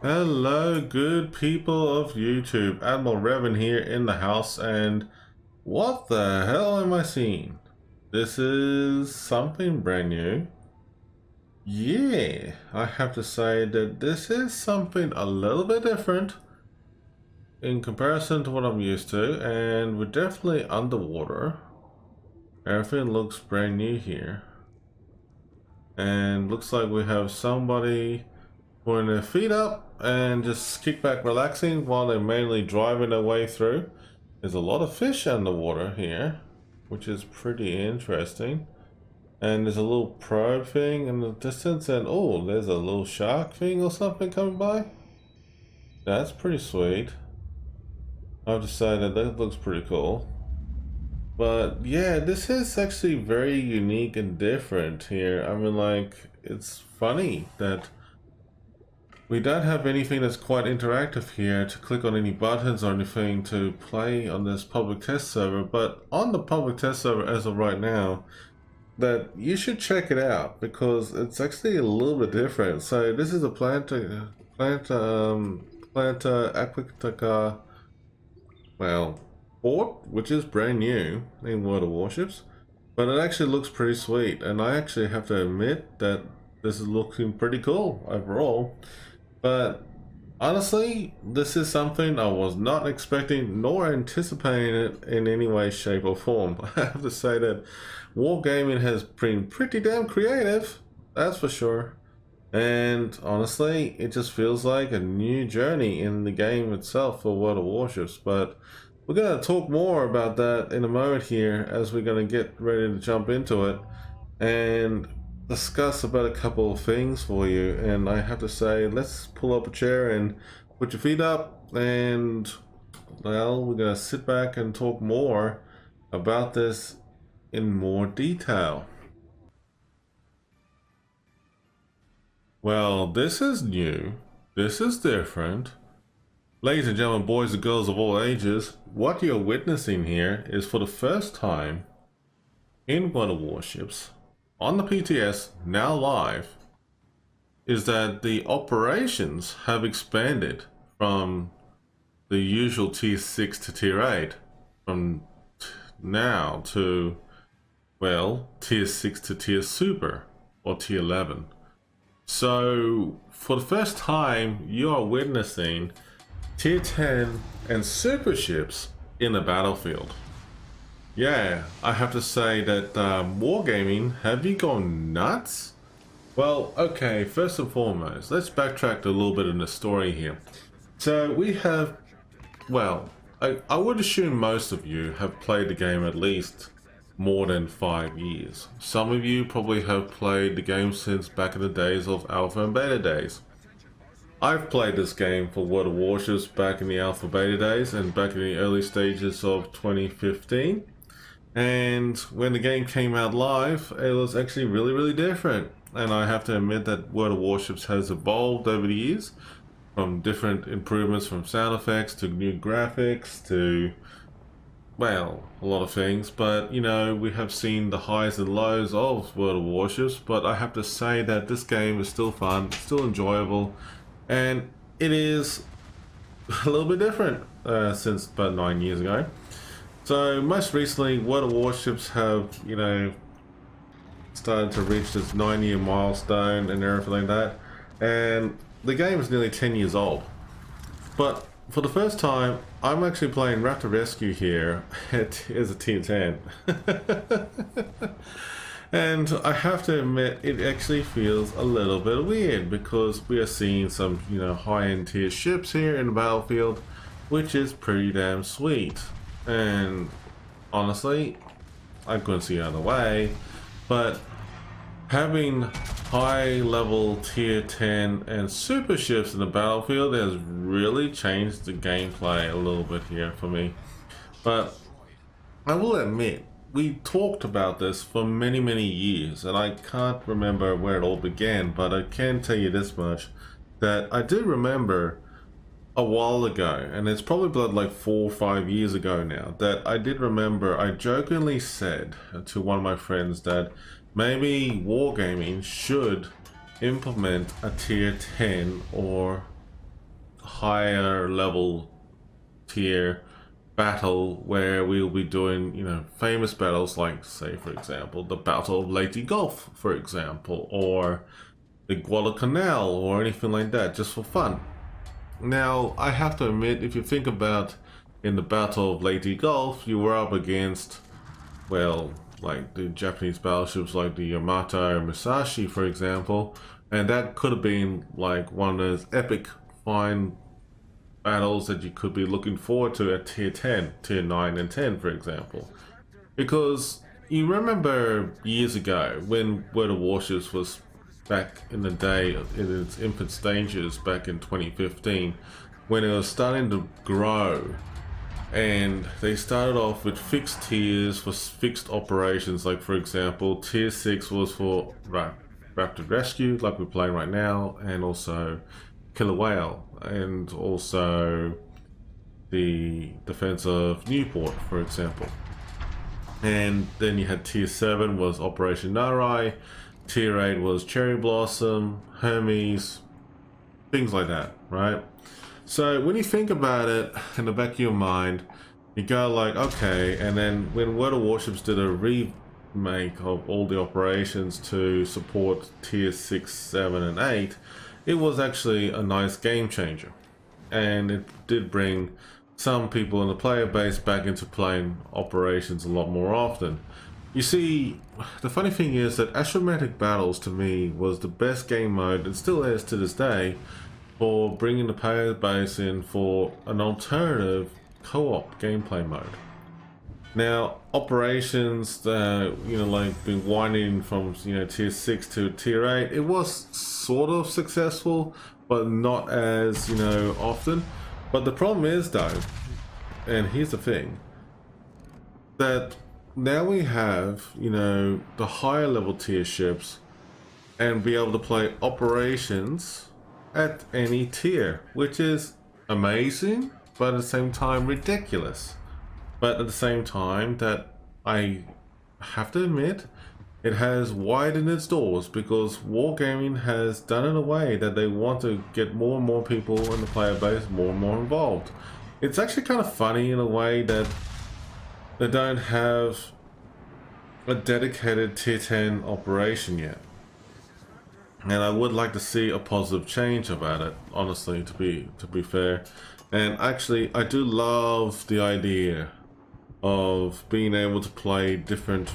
Hello, good people of YouTube. Admiral Revan here in the house, and what the hell am I seeing? This is something brand new. Yeah, I have to say that this is something a little bit different in comparison to what I'm used to, and we're definitely underwater. Everything looks brand new here. And looks like we have somebody putting their feet up and just kick back relaxing while they're mainly driving their way through. There's a lot of fish underwater here, which is pretty interesting. And there's a little probe thing in the distance, and oh, there's a little shark thing or something coming by. That's pretty sweet. I have to say that looks pretty cool. But yeah, this is actually very unique and different here. I mean, like, it's funny that we don't have anything that's quite interactive here to click on any buttons or anything to play on this public test server, but on the public test server as of right now, that you should check it out because it's actually a little bit different. So this is a Planeta Aquatica, well, port, which is brand new in World of Warships, but it actually looks pretty sweet, and I actually have to admit that this is looking pretty cool overall. But honestly, this is something I was not expecting nor anticipating it in any way, shape, or form. I have to say that Wargaming has been pretty damn creative, that's for sure. And honestly, it just feels like a new journey in the game itself for World of Warships. But we're going to talk more about that in a moment here as we're going to get ready to jump into it and discuss about a couple of things for you. And I have to say, let's pull up a chair and put your feet up, and well, we're going to sit back and talk more about this in more detail. Well, this is new. This is different. Ladies and gentlemen, boys and girls of all ages, what you're witnessing here is for the first time in World of Warships, on the PTS, now live, is that the operations have expanded from the usual tier 6 to tier 8, from now to, well, tier 6 to tier super, or tier 11. So, for the first time, you are witnessing tier 10 and super ships in the battlefield. Yeah, I have to say that Wargaming, have you gone nuts? Well, okay, first and foremost, let's backtrack a little bit in the story here. So we have, well, I would assume most of you have played the game at least more than 5 years. Some of you probably have played the game since back in the days of alpha and beta days. I've played this game for World of Warships back in the alpha beta days and back in the early stages of 2015. And when the game came out live, it was actually really different. And I have to admit that World of Warships has evolved over the years, from different improvements from sound effects to new graphics to, well, a lot of things. But, you know, we have seen the highs and lows of World of Warships, but I have to say that this game is still fun, still enjoyable, and it is a little bit different since about 9 years ago. So most recently, World of Warships have, you know, started to reach this 9-year milestone and everything like that. And the game is nearly 10 years old. But for the first time, I'm actually playing Raptor Rescue here. It is a tier 10. And I have to admit, it actually feels a little bit weird because we are seeing some, you know, high-end tier ships here in the battlefield, which is pretty damn sweet. And honestly, I couldn't see either way, but having high level tier 10 and super ships in the battlefield has really changed the gameplay a little bit here for me. But I will admit, we talked about this for many years, and I can't remember where it all began, but I can tell you this much, that I do remember a while ago, and it's probably about like 4 or 5 years ago now, that I did remember I jokingly said to one of my friends that maybe Wargaming should implement a tier 10 or higher level tier battle where we'll be doing, you know, famous battles like, say, for example, the Battle of Leyte Gulf, for example, or the Guadalcanal, or anything like that, just for fun. Now, I have to admit, if you think about in the Battle of Leyte Gulf, you were up against, well, like the Japanese battleships like the Yamato and Musashi, for example, and that could have been like one of those epic, fine battles that you could be looking forward to at tier 10, tier 9 and 10, for example. Because you remember years ago when World of Warships was back in the day in its infant stages back in 2015, when it was starting to grow, and they started off with fixed tiers for fixed operations. Like, for example, tier 6 was for Raptor Rescue, like we're playing right now, and also Killer Whale, and also the defense of Newport, for example. And then you had tier 7 was Operation Narai, tier 8 was Cherry Blossom, Hermes, things like that, right? So when you think about it in the back of your mind, you go like, okay, and then when World of Warships did a remake of all the operations to support tier 6, 7 and 8, it was actually a nice game changer, and it did bring some people in the player base back into playing operations a lot more often. You see, the funny thing is that Astromatic Battles to me was the best game mode, and still is to this day, for bringing the player base in for an alternative co-op gameplay mode. Now, operations, you know, like been winding from, you know, tier 6 to tier 8, it was sort of successful, but not as, you know, often. But the problem is though, and here's the thing, that now we have, you know, the higher level tier ships and be able to play operations at any tier, which is amazing, but at the same time ridiculous. But at the same time, that I have to admit, it has widened its doors, because Wargaming has done it in a way that they want to get more and more people in the player base more and more involved. It's actually kind of funny in a way that they don't have a dedicated tier 10 operation yet. And I would like to see a positive change about it, honestly, to be fair. And actually, I do love the idea of being able to play different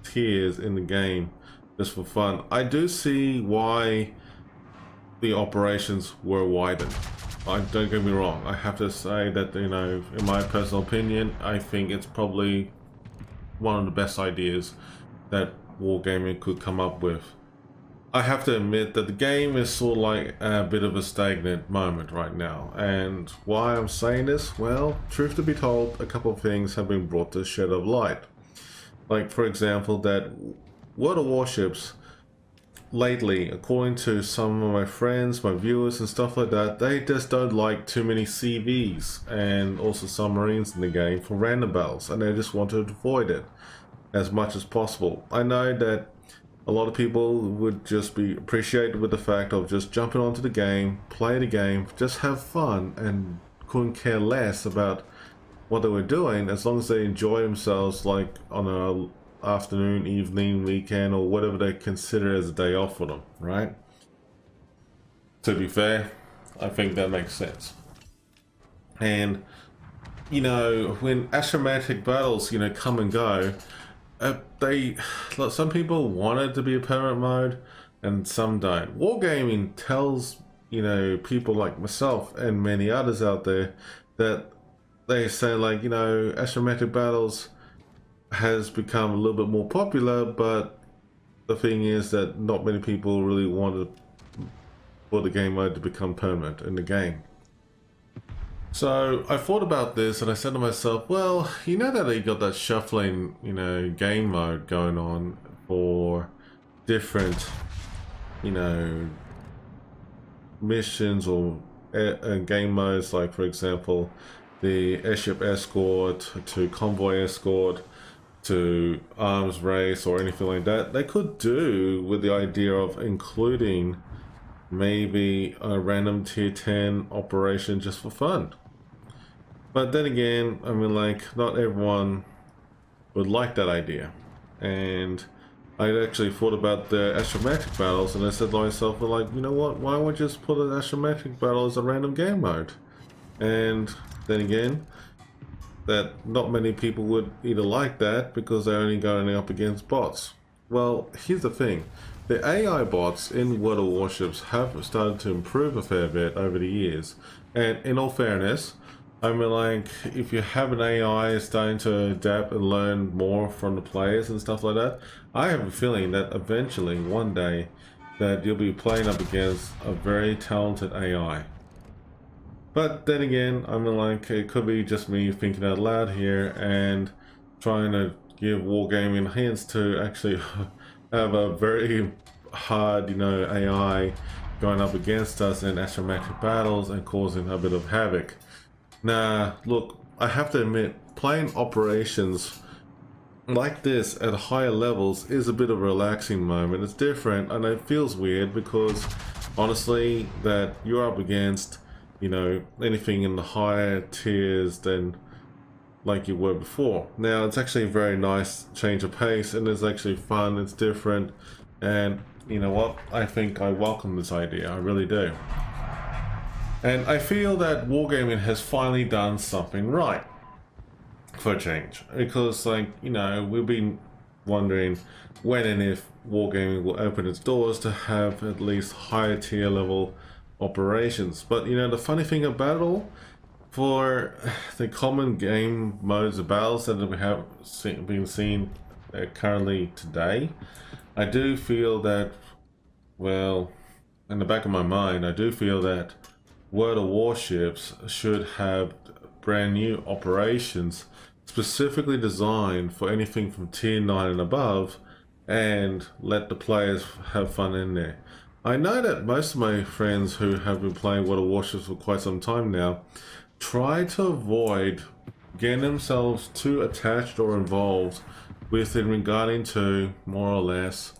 tiers in the game just for fun. I do see why the operations were widened. Don't get me wrong, I have to say that, you know, in my personal opinion, I think it's probably one of the best ideas that Wargaming could come up with. I have to admit that the game is sort of like a bit of a stagnant moment right now, and why I'm saying this, well, truth to be told, a couple of things have been brought to shed of light. Like, for example, that World of Warships lately, according to some of my friends, my viewers and stuff like that, they just don't like too many CVs and also submarines in the game for random battles, and they just want to avoid it as much as possible. I know that a lot of people would just be appreciated with the fact of just jumping onto the game, play the game, just have fun, and couldn't care less about what they were doing as long as they enjoy themselves, like on a afternoon, evening, weekend, or whatever they consider as a day off for them, right? To be fair, I think that makes sense. And, you know, when astromatic battles, you know, come and go, some people want it to be a permanent mode and some don't. Wargaming tells, you know, people like myself and many others out there that they say, like, you know, astrometric battles has become a little bit more popular, but the thing is that not many people really wanted for the game mode to become permanent in the game. So I thought about this and I said to myself, well, you know that they got that shuffling, you know, game mode going on for different, you know, missions or game modes, like for example the airship escort to convoy escort to arms race or anything like that. They could do with the idea of including maybe a random tier 10 operation just for fun. But then again, I mean, like, not everyone would like that idea. And I actually thought about the astrometric battles, and I said to myself, well, like, you know what, why don't we just put an astrometric battle as a random game mode? And then again, that not many people would either like that because they're only going up against bots. Well, here's the thing. The AI bots in World of Warships have started to improve a fair bit over the years. And in all fairness, I mean, like, if you have an AI starting to adapt and learn more from the players and stuff like that, I have a feeling that eventually, one day, that you'll be playing up against a very talented AI. But then again, I mean, like, it could be just me thinking out loud here and trying to give Wargaming hints to actually have a very hard, you know, AI going up against us in astrometric battles and causing a bit of havoc. Now, look, I have to admit, playing operations like this at higher levels is a bit of a relaxing moment. It's different and it feels weird because honestly, that you're up against, you know, anything in the higher tiers than like you were before. Now, it's actually a very nice change of pace and it's actually fun, it's different, and you know what? I think I welcome this idea, I really do. And I feel that Wargaming has finally done something right for a change. Because, like, you know, we've been wondering when and if Wargaming will open its doors to have at least higher tier level operations. But, you know, the funny thing about it all, for the common game modes of battles that we have been seen currently today, I do feel that, well, in the back of my mind, I do feel that World of Warships should have brand new operations specifically designed for anything from tier 9 and above, and let the players have fun in there. I know that most of my friends who have been playing World of Warships for quite some time now try to avoid getting themselves too attached or involved with in regarding to more or less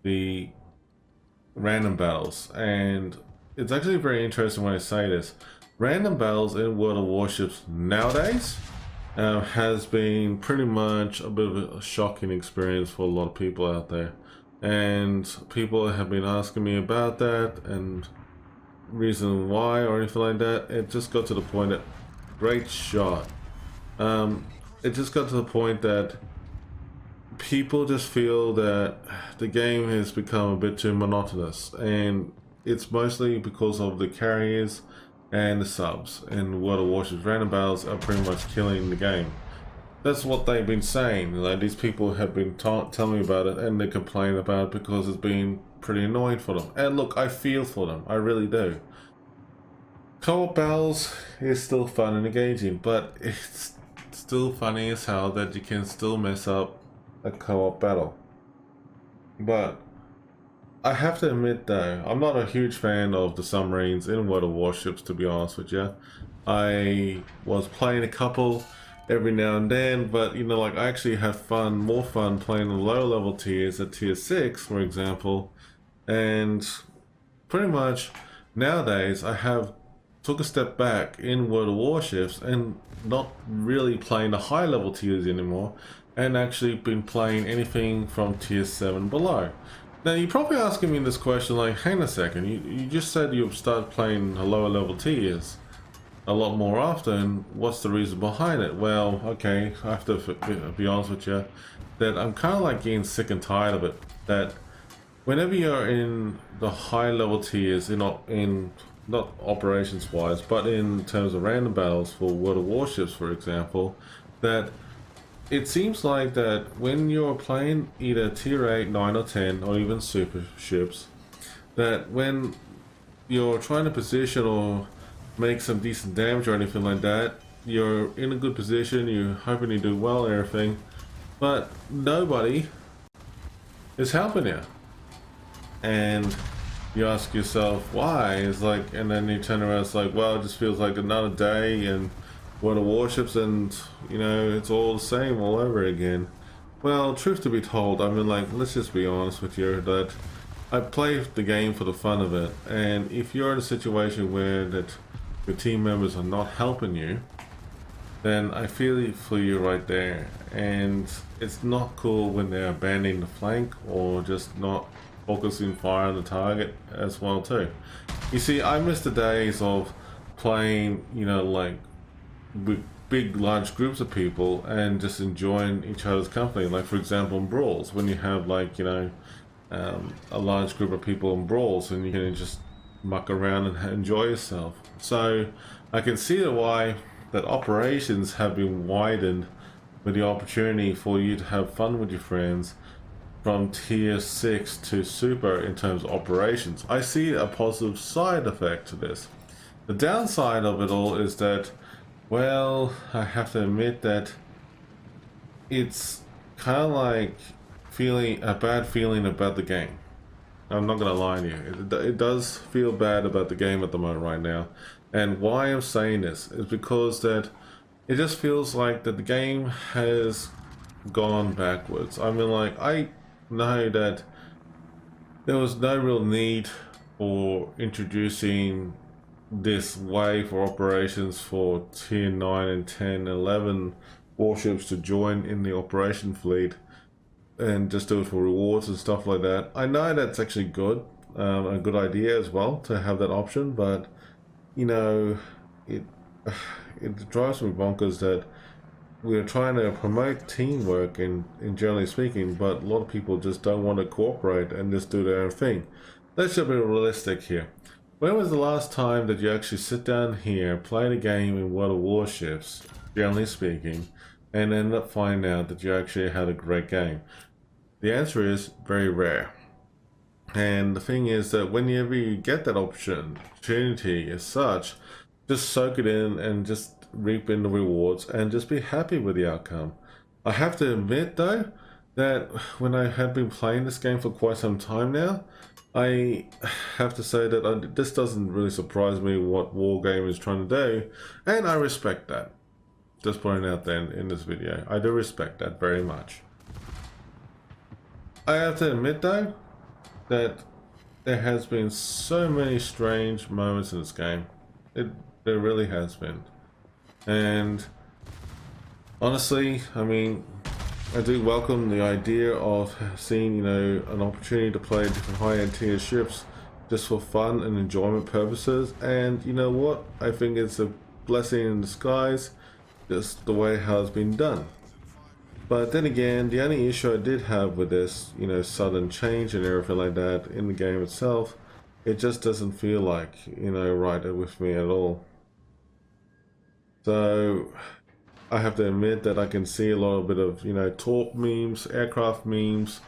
the random battles. And it's actually very interesting when I say this. Random battles in World of Warships nowadays has been pretty much a bit of a shocking experience for a lot of people out there. And people have been asking me about that and reason why or anything like that. It just got to the point that, great shot. It just got to the point that people just feel that the game has become a bit too monotonous, and it's mostly because of the carriers and the subs. In World of Warships, random battles are pretty much killing the game. That's what they've been saying. Like, these people have been telling me about it, and they complain about it because it's been pretty annoying for them. And look, I feel for them, I really do. Co-op battles is still fun and engaging, but it's still funny as hell that you can still mess up a co-op battle. But I have to admit though, I'm not a huge fan of the submarines in World of Warships, to be honest with you. I was playing a couple every now and then, but you know, like, I actually have more fun playing the lower level tiers at tier 6, for example. And pretty much nowadays I took a step back in World of Warships and not really playing the high level tiers anymore, and actually been playing anything from tier 7 below. Now, you're probably asking me this question like, hang on a second, you just said you've started playing the lower level tiers a lot more often. What's the reason behind it? Well, okay, I have to be honest with you, that I'm kind of like getting sick and tired of it. That whenever you're in the high level tiers, not operations wise, but in terms of random battles for World of Warships, for example, that it seems like that when you're playing either tier 8, 9 or 10 or even super ships, that when you're trying to position or make some decent damage or anything like that, you're in a good position, you're hoping you do well and everything, but nobody is helping you. And you ask yourself why. It's like, and then you turn around, it's like, well, it just feels like another day and World of Warships, and you know, it's all the same all over again. Well, truth to be told, I mean, like, let's just be honest with you, that I play the game for the fun of it, and if you're in a situation where that your team members are not helping you, then I feel for you right there. And it's not cool when they're abandoning the flank or just not focusing fire on the target as well too. You see, I miss the days of playing, you know, like big large groups of people and just enjoying each other's company. Like for example in brawls, when you have like, you know, a large group of people in brawls and you can just muck around and enjoy yourself. So I can see why that operations have been widened with the opportunity for you to have fun with your friends from tier 6 to super in terms of operations. I see a positive side effect to this. The downside of it all is that, well, I have to admit that it's kind of like feeling a bad feeling about the game. I'm not gonna lie to you, it does feel bad about the game at the moment right now. And why I'm saying this is because that it just feels like that the game has gone backwards. I mean, like, I know that there was no real need for introducing this way for operations for tier 9 and 10 11 warships to join in the operation fleet and just do it for rewards and stuff like that. I know that's actually good, a good idea as well to have that option, but you know, it drives me bonkers that we're trying to promote teamwork in generally speaking, but a lot of people just don't want to cooperate and just do their own thing. Let's just be realistic here. When was the last time that you actually sit down here, play the game in World of Warships, generally speaking, and end up finding out that you actually had a great game? The answer is very rare. And the thing is that whenever you get that opportunity as such, just soak it in and just reap in the rewards and just be happy with the outcome. I have to admit though, that when I have been playing this game for quite some time now, I have to say that this doesn't really surprise me what Wargaming is trying to do, and I respect that. Just putting it out there in this video. I do respect that very much. I have to admit though, that there has been so many strange moments in this game. There really has been. And honestly, I mean, I do welcome the idea of seeing, you know, an opportunity to play different high-end tier ships just for fun and enjoyment purposes. And you know what? I think it's a blessing in disguise, just the way how it's been done. But then again, the only issue I did have with this, you know, sudden change and everything like that in the game itself, it just doesn't feel like, you know, right with me at all. So I have to admit that I can see a little bit of, you know, torp memes, aircraft memes,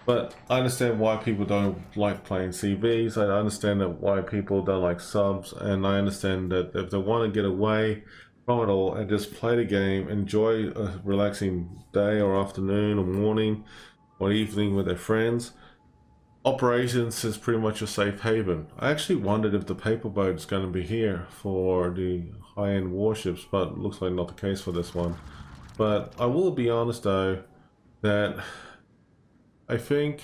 but I understand why people don't like playing CVs. I understand that why people don't like subs, and I understand that if they want to get away from it all and just play the game, enjoy a relaxing day or afternoon or morning or evening with their friends, operations is pretty much a safe haven. I actually wondered if the paper boat is going to be here for the high-end warships, but it looks like not the case for this one. But I will be honest though, that I think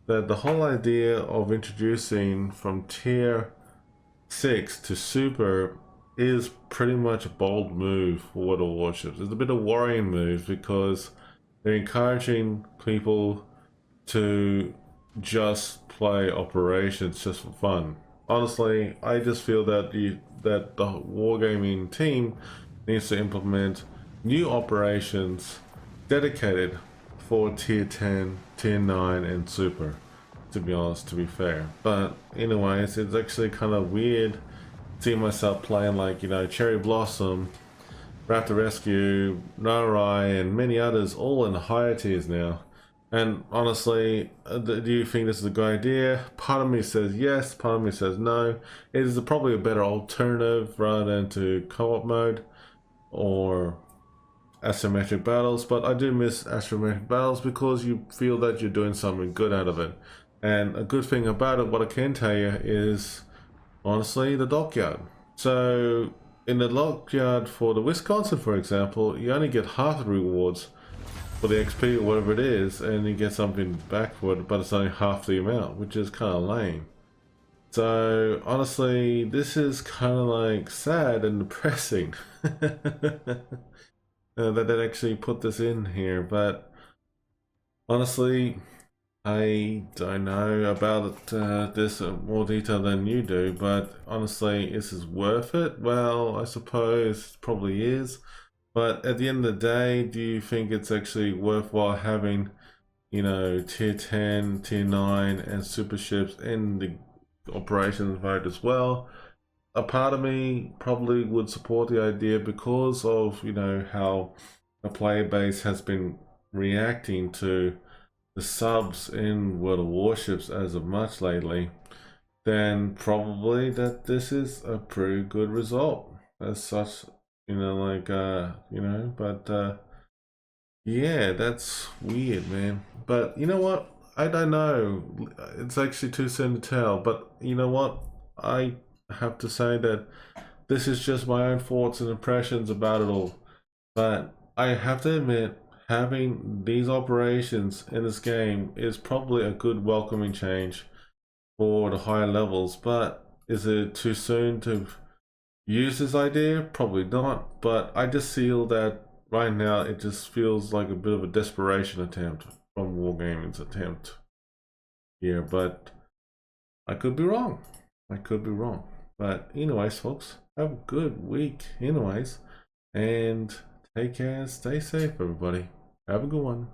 that the whole idea of introducing from tier 6 to super is pretty much a bold move for World of Warships. It's a bit of a worrying move because they're encouraging people to just play operations just for fun. Honestly, I just feel that the Wargaming team needs to implement new operations dedicated for tier 10, tier 9 and super, to be honest, to be fair. But anyways, it's actually kind of weird seeing myself playing like, you know, Cherry Blossom, Raptor Rescue, Norai and many others all in the higher tiers now. And honestly, do you think this is a good idea? Part of me says yes, part of me says no. It is probably a better alternative rather than to co-op mode or asymmetric battles, but I do miss asymmetric battles because you feel that you're doing something good out of it. And a good thing about it, what I can tell you is, honestly, the dockyard. So in the dockyard for the Wisconsin, for example, you only get half the rewards for the XP or whatever it is, and you get something back for it, but it's only half the amount, which is kind of lame. So honestly, this is kind of like sad and depressing that they actually put this in here. But honestly, I don't know about this in more detail than you do, but honestly, is this worth it? Well, I suppose it probably is. But at the end of the day, do you think it's actually worthwhile having, you know, tier 10, tier 9 and super ships in the operations mode as well? A part of me probably would support the idea because of, you know, how the player base has been reacting to the subs in World of Warships as of much lately. Then probably that this is a pretty good result as such, you know, like you know, but yeah, that's weird, man. But you know what, I don't know, it's actually too soon to tell. But you know what, I have to say that this is just my own thoughts and impressions about it all. But I have to admit, having these operations in this game is probably a good welcoming change for the higher levels. But is it too soon to use this idea? Probably not. But I just feel that right now it just feels like a bit of a desperation attempt from Wargaming's attempt here. But I could be wrong. I could be wrong. But anyways, folks, have a good week anyways. And take care, stay safe, everybody. Have a good one.